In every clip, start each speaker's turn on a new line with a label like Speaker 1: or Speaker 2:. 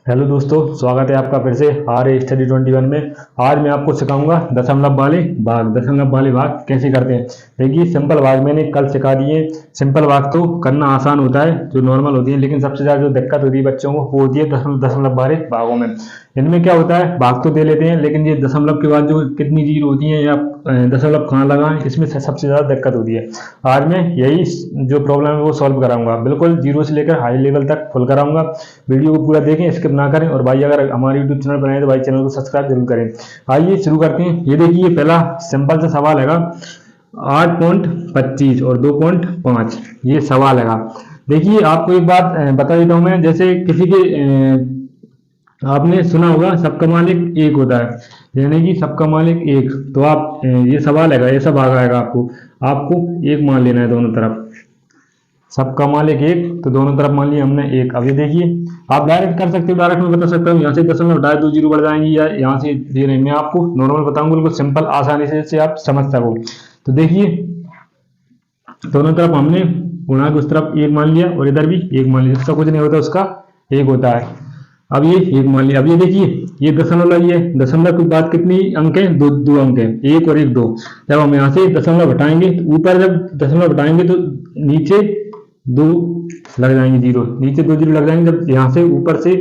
Speaker 1: Hello दोस्तों, स्वागत है आपका फिर से आर ए स्टडी 21 में। आज मैं आपको सिखाऊंगा दशमलव वाले भाग कैसे करते हैं। देखिए, सिंपल भाग मैंने कल सिखा दिए। सिंपल भाग तो करना आसान होता है, जो नॉर्मल होती है, लेकिन सबसे ज़्यादा जो दिक्कत होती है बच्चों को वो होती है दशमलव वाले भागों में। इनमें क्या होता है, भाग तो दे लेते हैं, लेकिन ये दशमलव के बाद जो कितनी जीरो होती हैं या दशमलव कहाँ लगाएं, इसमें सबसे ज़्यादा दिक्कत होती है। आज मैं यही जो प्रॉब्लम है वो सॉल्व कराऊंगा, बिल्कुल जीरो से लेकर हाई लेवल तक फुल कराऊंगा। वीडियो को पूरा देखें, स्किप ना करें। और भाई अगर हमारे यूट्यूब चैनल बनाए तो भाई चैनल को सब्सक्राइब जरूर करें। आइए शुरू करते हैं। ये देखिए, पहला सिंपल सा सवाल है 8.25 और 2.5, ये सवाल है। देखिए, आपको एक बात बता देता हूँ मैं। जैसे किसी के आपने सुना होगा सबका मालिक एक होता है, यानी कि सबका मालिक एक। तो आप ये सवाल है, ऐसा भाग आएगा, आपको आपको एक मान लेना है दोनों तरफ। सबका मालिक एक, तो दोनों तरफ मान लिया हमने एक। अब ये देखिए, आप डायरेक्ट कर सकते हो, डायरेक्ट मैं बता सकता हूँ। यहाँ से दशमलव हटाए 2 जीरो बढ़ जाएंगी, या यहाँ से ये नहीं, मैं आपको नॉर्मल बताऊंगा, बिल्कुल सिंपल आसानी से आप समझ सको। तो देखिए, दोनों तरफ हमने गुणा के उस तरफ एक मान लिया और इधर भी एक मान लिया। जिसका कुछ नहीं होता उसका एक होता है। अब ये एक मान लिया। अब ये देखिए, ये दशमलव, ये दशमलव के बाद कितनी अंक है, दो अंक है, एक और एक दो। जब हम यहाँ से दशमलव हटाएंगे तो ऊपर, जब दशमलव हटाएंगे तो नीचे दो लग जाएंगे जीरो, नीचे 2 जीरो लग जाएंगे। जब यहाँ से ऊपर से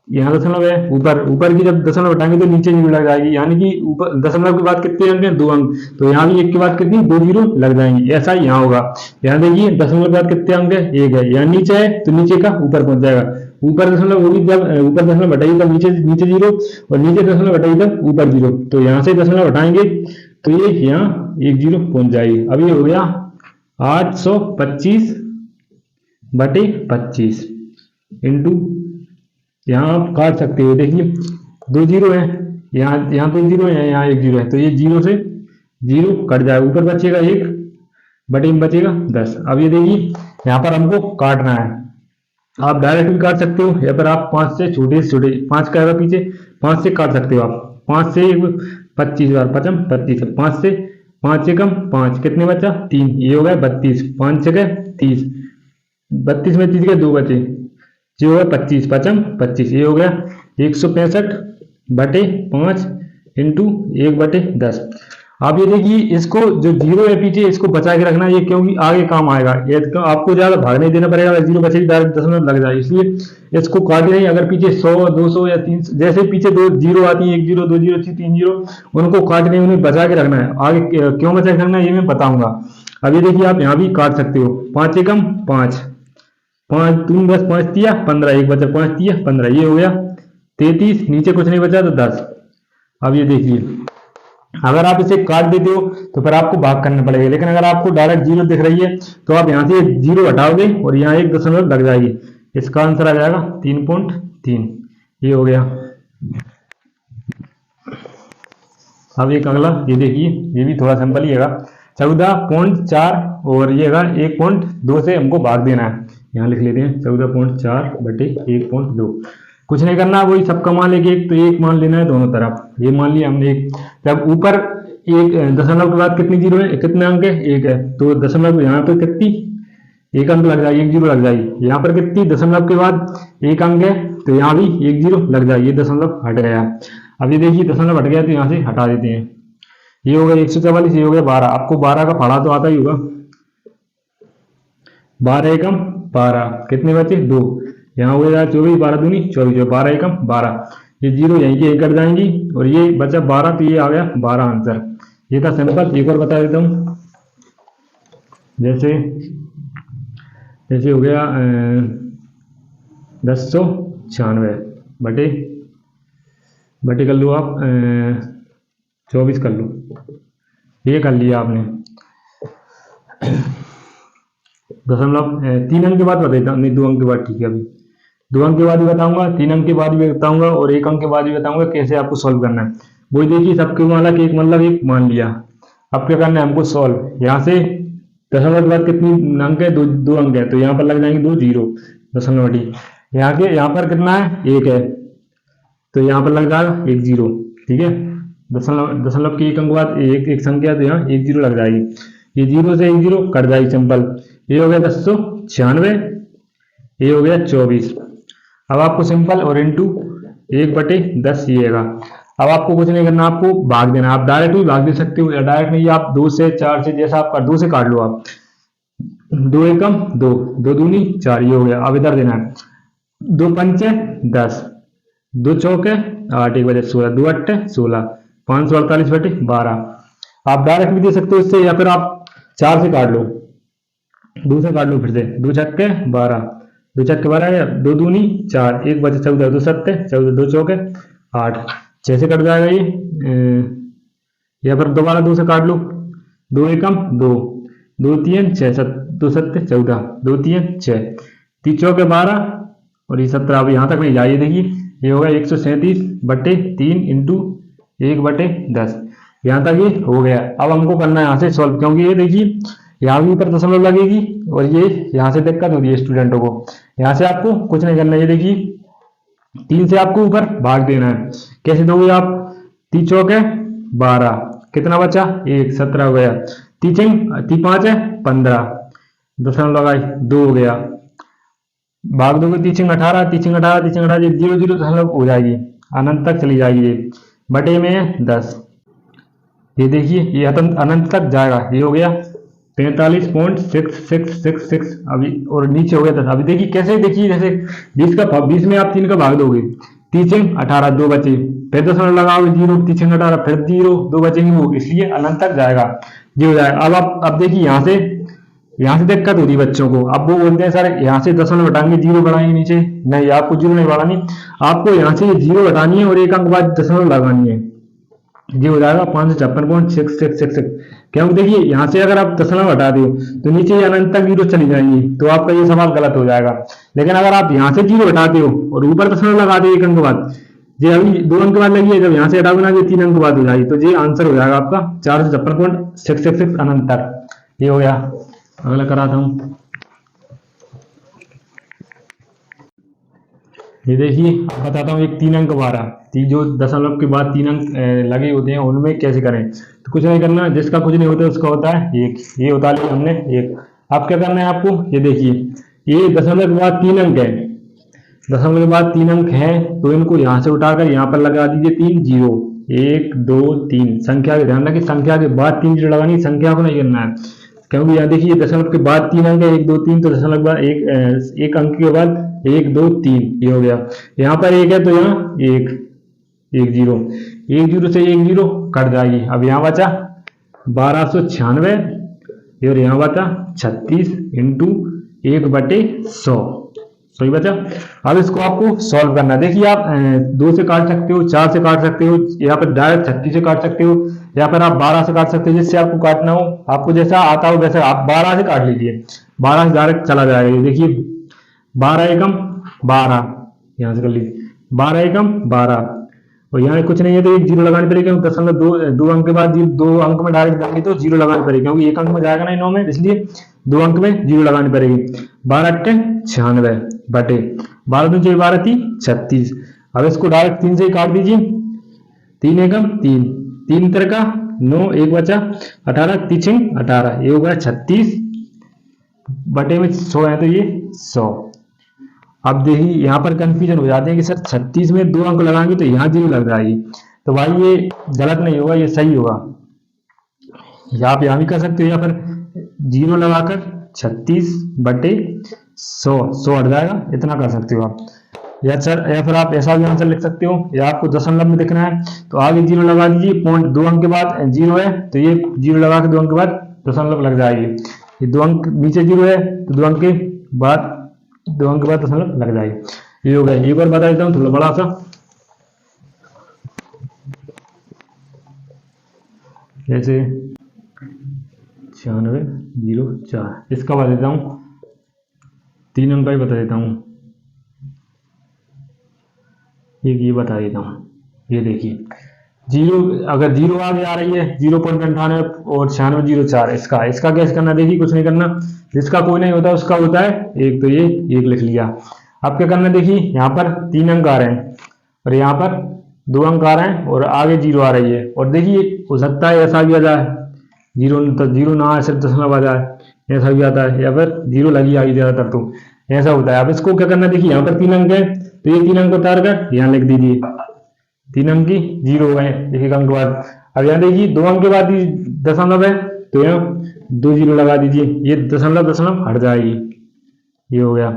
Speaker 1: यहाँ दशमलव है, ऊपर की जब दशमलव हटाएंगे तो नीचे जीरो लग जाएगी, यानी कि ऊपर दशमलव के बाद कितने अंक हैं, 2 अंक। तो यहाँ भी एक के बाद कितनी 2 जीरो लग जाएंगे। ऐसा ही यहाँ होगा। यहाँ देखिए, दशमलव के बाद कितने अंक है, एक है। यहाँ नीचे है तो नीचे का ऊपर पहुंच जाएगा। ऊपर दशमलव होगी, जब ऊपर दशमलव हटाइए तब नीचे नीचे जीरो, और नीचे दशमलव हटाइए तब ऊपर जीरो। तो यहाँ से दशमलव हटाएंगे तो ये यहाँ एक जीरो पहुंच जाएगी। अब ये हो गया 825/25 इंटू, यहाँ आप काट सकते हो। देखिए, 2 जीरो है, यहाँ 2 जीरो है, यहाँ 1 जीरो है, तो ये जीरो से जीरो कट जाएगा। ऊपर बचेगा 1 बटे में बचेगा 10। अब ये देखिए, यहाँ पर हमको काटना है। आप डायरेक्ट भी काट सकते हो, या फिर आप 5 से छोटे 5 का आएगा पीछे, 5 से काट सकते हो आप। 5 से 25 बार 5 25, 5 से 5 एकम 5, कितने बचा 3, ये हो गया 32, 5 जगह 30, 32 में 30 के 2 बचे, ये हो गया 25, 5 25, ये हो गया 165/5 इंटू 1/10। आप ये देखिए, इसको जो जीरो है पीछे, इसको बचा के रखना, ये क्योंकि आगे काम आएगा। ये तो आपको ज्यादा भाग नहीं देना पड़ेगा, जीरो बचेगी डायरेक्ट दशमलव लग जाए, इसलिए इसको काटे नहीं। अगर पीछे 100 200 या 300, जैसे पीछे 2 जीरो आती है, 1 जीरो 2 जीरो 3 जीरो, उनको काट नहीं, उन्हें बचा के रखना है। आगे क्यों बचा के रखना है ये मैं बताऊंगा। अब ये देखिए, आप यहाँ भी काट सकते हो। 5 एकम 5, 5 3 10, 5 दिया 15, एक बचा 5 दिया 15, ये हो गया 33, नीचे कुछ नहीं बचा तो 10। अब ये देखिए, अगर आप इसे काट देते हो तो फिर आपको भाग करना पड़ेगा, लेकिन अगर आपको डायरेक्ट जीरो दिख रही है तो आप यहाँ से जीरो हटाओगे और यहाँ एक दशमलव लग जाएगी। इसका आंसर आ जाएगा 3.3। ये हो गया। अब एक अगला, ये देखिए, ये भी थोड़ा सिंपल ही है। 14.4 और ये 1.2 से हमको भाग देना है। यहाँ लिख लेते हैं 14.4/1.2। कुछ नहीं करना, वही सबका मान लेके एक, तो एक मान लेना है दोनों तरफ। ये मान लिया हमने एक। जब ऊपर एक दशमलव के बाद कितनी जीरो है, कितने अंक है, एक है, तो दशमलव यहाँ पे कितनी एक अंक लग जाएगी, 1 जीरो लग जाएगी। यहाँ पर कितनी दशमलव के बाद एक अंक है, तो यहाँ भी 1 जीरो लग जाएगी, ये दशमलव हट गया। अब ये देखिए, दशमलव हट गया तो यहाँ से हटा देते हैं। ये हो गया 144, ये हो गया 12। आपको 12 का फाड़ा तो आता ही होगा। 12 एकम 12, कितने बचे 2, यहाँ हो गया 24, 12 दूनी 24, 12 एकम 12, ये जीरो यहीं के कट जाएंगी, और ये बचा 12, तो ये आ गया 12 आंसर। ये था सिंपल। एक और बता देता हूँ। जैसे हो गया 1096 बटे कर लो आप 24 कर लो, ये कर लिया आपने। दशमलव 3 अंक के बाद बताता हूँ, नहीं 2 अंक के बाद, ठीक है। अभी 2 अंक के बाद भी बताऊंगा, 3 अंक के बाद भी बताऊंगा, और 1 अंक के बाद भी बताऊंगा कैसे आपको सॉल्व करना है। वही देखिए, सबके मालक एक मतलब एक मान लिया। अब क्या करना है हमको सॉल्व। यहाँ से दशमलव के बाद कितनी अंक है, 2 अंक है, तो यहाँ पर लग जाएंगे 2 जीरो, दशमलव हटी। यहाँ पर कितना है, 1 है, तो यहाँ पर लग जाएगा 1 जीरो, ठीक है। दशमलव के 1 अंक बाद एक संख्या, तो यहाँ 1 जीरो लग जाएगी। ये जीरो से 1 जीरो कट जाएगी, सिंपल। ये हो गया 1096, ये हो गया 24। अब आपको सिंपल और इंटू 1/10 ये है। अब आपको कुछ नहीं करना, आपको भाग देना। आप डायरेक्ट भी भाग दे सकते हो या डायरेक्ट नहीं, आप 2 से 4 से, जैसा आप कर 2 से काट लो आप। 2 एकम 2, 2 दूनी 4 ये हो गया। अब इधर देना है 2 पंचे 10, 2 चौके 8, 1 बजे 16, 2 अट्ठे 16, 548/12। आप डायरेक्ट भी दे सकते हो इससे, या फिर आप 4 से काट लो, 2 से काट लो फिर से। 2 छक्के 12, 2 छक्के 12 या 2 दूनी 4, 1 बचे 14, 2 सत्ते 14, 2 चौके 8, 6 से कट जाएगा ये। या फिर दोबारा 2 से काट लो, 2 एकम 2, 2 3 6, 2 सत्ते 14, 2 3 6, 3 चौके 12 और ये 17। अब यहाँ तक नहीं जाइए, देखिए ये होगा 137/3 इंटू 1/10। यहाँ तक ये हो गया। अब हमको करना है यहाँ से सॉल्व, क्योंकि ये देखिए यहाँ भी ऊपर दशमलव लगेगी और ये यहाँ से दिक्कत होती है स्टूडेंटों को। यहाँ से आपको कुछ नहीं करना है, ये देखिए 3 से आपको ऊपर भाग देना है। कैसे दोगे आप? 3 चौके 12, कितना बचा? 1, 17 हो गया। 3 5 है 15, दशमलव लगाई 2 हो गया। भाग दोगे 3 18, 3 18, 3 18, 0 0 दशमलव हो जाएगी, अनंत तक चली जाएगी। ये बटे में 10, ये देखिए ये अनंत तक जाएगा। ये हो गया 45.6666 अभी, और नीचे हो गया 10। अभी देखिए कैसे, देखिए जैसे 20 में आप 3 का भाग दोगे, 3 18, 2 बचे, फिर दशमलव लगाओगे 0, 3 18, फिर 0, 2 बचेंगे वो, इसलिए अनंत तक जाएगा। ये हो जाएगा। अब देखिए यहाँ से दिक्कत होती है बच्चों को। अब वो बोलते हैं सर यहाँ से दशमलव हटाएंगे 0 बढ़ाएंगे नीचे, नहीं आपको 0 नहीं बढ़ानी, आपको यहाँ से 0 हटानी है और 1 अंक बाद दशमलव लगानी है। ये हो जाएगा 556.6666। क्योंकि देखिए यहाँ से अगर आप दशमलव हटा दो तो नीचे अनंत तक 0 चली जाएंगी, तो आपका ये सवाल गलत हो जाएगा। लेकिन अगर आप यहाँ से 0 हटाते हो और ऊपर दशमलव लगा दो 1 अंक बाद, ये अभी 2 अंक बाद लगी है, जब यहाँ से हटाओगे ना ये 3 अंक बाद हो जाएगी, तो ये आंसर हो जाएगा आपका 456.666 अनंत तक। ये हो गया। अगला कराता हूँ। ये देखिए बताता हूँ, एक 3 अंक 12, जो दशमलव के बाद 3 अंक लगे होते हैं उनमें कैसे करें। तो कुछ नहीं करना, जिसका कुछ नहीं होता उसका होता है 1। ये उतार लिया हमने 1। अब क्या करना है आपको, ये देखिए ये दशमलव के बाद 3 अंक है, दशमलव के बाद 3 अंक है, तो इनको यहाँ से उठाकर यहाँ पर लगा दीजिए 3 0, 1 2 3। संख्या के ध्यान रखिए, संख्या के बाद 3 0 लगानी, संख्या को नहीं करना है। क्योंकि यहाँ देखिए दशमलव के बाद 3 अंक है, 1 2 3, तो दशमलव के बाद एक अंक के बाद 1 2 3, ये हो गया। यहाँ पर 1 है तो यहाँ 1 1 0, 1 0 से 1 0 कट जाएगी। अब यहाँ बचा 1296 और यहाँ बचा 36 इंटू 1/100, सही बचा। अब इसको आपको सॉल्व करना है। देखिए आप 2 से काट सकते हो, 4 से काट सकते हो, यहाँ पर डायरेक्ट 36 से काट सकते हो, या फिर आप 12 से काट सकते हो, जिससे आपको काटना हो, आपको जैसा आता हो वैसे आप 12 से काट लीजिए। 12 से डायरेक्ट चला जाएगा। ये देखिए 12 एकम 12, यहाँ से कर लीजिए 12 एकम 12, और यहाँ कुछ नहीं है तो 1 0 लगानी पड़ेगी। दशमलव 2 अंक के बाद 2 अंक में डायरेक्ट जाएंगे तो 0 लगानी पड़ेगी, क्योंकि 1 अंक में जाएगा ना 9 में, इसलिए 2 अंक में 0 लगानी पड़ेगी। 12 अट्ठे 96 बटे 12 2 12 3 36। अब इसको डायरेक्ट 3 से ही काट दीजिए। 3 एकम 3, 3 3 का 9, 1 बचा 18, 3 18, ये हो गया 36 बटे में 100 है तो ये 100। अब देखिए यहाँ पर कंफ्यूजन हो जाते हैं कि सर 36 में 2 अंक लगाएंगे तो यहाँ 0 लग जाएगी, तो भाई ये गलत नहीं होगा, ये सही होगा। आप यहाँ भी कर सकते हो, या फिर 0 लगाकर 36 बटे 100 हट जाएगा, इतना कर सकते हो आप। या फिर आप ऐसा भी आंसर लिख सकते हो, या आपको दशमलव में दिखना है तो आगे 0 लगा दीजिए, पॉइंट 2 अंक के बाद 0 है तो ये 0 लगा के 2 अंक के बाद दशमलव लग जाएगी। ये 2 अंक नीचे 0 है तो 2 अंक के बाद दशमलव लग जाएगी। ये हो गया। एक बार बता देता हूँ थोड़ा बड़ा सा, जैसे 9604, इसका बता देता हूँ, 3 अंक का ही बता देता हूँ। एक ये बता देता हूँ, ये देखिए 0, अगर 0 आगे आ रही है 0.98 और 9604, इसका कैसे करना, देखिए कुछ नहीं करना, जिसका कोई नहीं होता उसका होता है 1, तो ये 1 लिख लिया। अब क्या करना, देखिए यहाँ पर 3 अंक आ रहे हैं और यहाँ पर 2 अंक आ रहे हैं और आगे 0 आ रही है, और देखिए हो सकता है ऐसा भी आ जाए 0 ना सिर्फ दशमलव आ जाए, ऐसा भी आता है, या फिर 0 लगी आएगी ज़्यादातर। तो ऐसा होता है। अब इसको क्या करना, देखिए यहाँ पर 3 अंक है तो ये 3 अंक उतार कर यहाँ लिख दीजिए, 3 अंक की 0 हो गए 1 अंक के बाद। अब यहाँ देखिए 2 अंक के बाद ही दशमलव है तो यहाँ 2 जीरो लगा दीजिए, ये दशमलव दशमलव हट जाएगी, ये हो गया।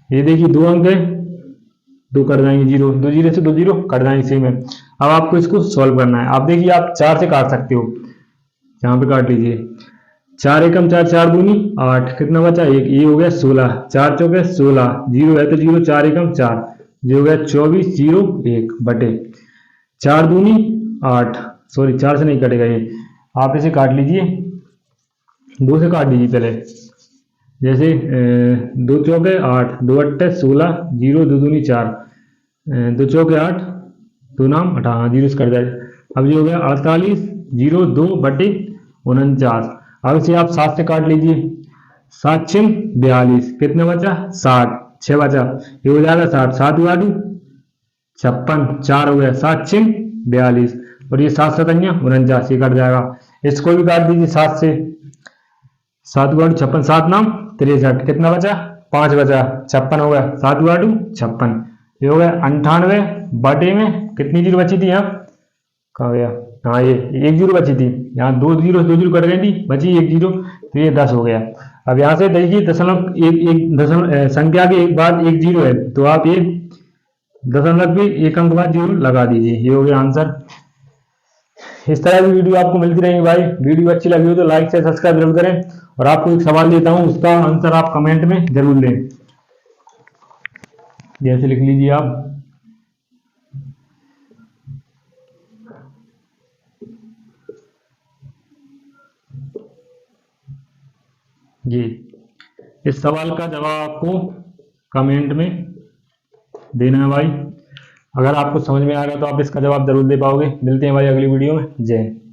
Speaker 1: ये देखिए 2 अंक है, 2 कट जाएंगे, 0 2 जीरो से 2 जीरो कट जाएंगे सेम है। अब आपको इसको सॉल्व करना है। आप देखिए आप 4 से काट सकते हो, यहाँ पे काट लीजिए, 4 एकम 4, 4 दूनी 8, कितना बचा 1, ये हो गया 16, 4 चौके 16, 0 है तो 0, 4 एकम 4, ये हो गया 24, 0 1 बटे 4 दूनी 8, सॉरी 4 से नहीं कटेगा ये, आप इसे काट लीजिए, 2 से काट लीजिए पहले, जैसे 2 चौके 8, 2 अट्ठे 16, 0 2 दूनी 4, 2 चौके 8, 2 नाम 18, 0 से कट जाए। अब ये हो गया 48, 0 2 बटे 49। अब इसे आप 7 से काट लीजिए, 7 6 42, कितना बचा 60, 6 बचा, ये हो जाएगा 60, 7 गाड़ू 56, 4 हो गया, 7 6 42 और ये 7 7 49, ये कट जाएगा। इसको भी काट दीजिए 7 से, 7 गाड़ू 56, 7 नाम 63, कितना बचा 5 बचा, 56 हो गया, 7 गाड़ू 56, ये हो गया 98 बटे में कितनी जीरो बची थी यहाँ, कहाँ गया, हाँ ये 1 जीरो बची थी, यहाँ 2 जीरो कट गई थी, बची 1 जीरो, तो ये 10 हो गया। अब यहाँ से देखिए दशमलव एक दशमलव संख्या के एक बाद 1 जीरो है तो आप ये दशमलव पे 1 अंक बाद 0 लगा दीजिए, ये हो गया आंसर। इस तरह की वीडियो आपको मिलती रहेगी भाई। वीडियो अच्छी लगी हो तो लाइक से सब्सक्राइब जरूर करें, और आपको एक सवाल देता हूं उसका आंसर आप कमेंट में जरूर दें, जैसे लिख लीजिए आप, जी इस सवाल का जवाब आपको कमेंट में देना है भाई। अगर आपको समझ में आ गया तो आप इसका जवाब जरूर दे पाओगे। मिलते हैं भाई अगली वीडियो में। जय हिंद।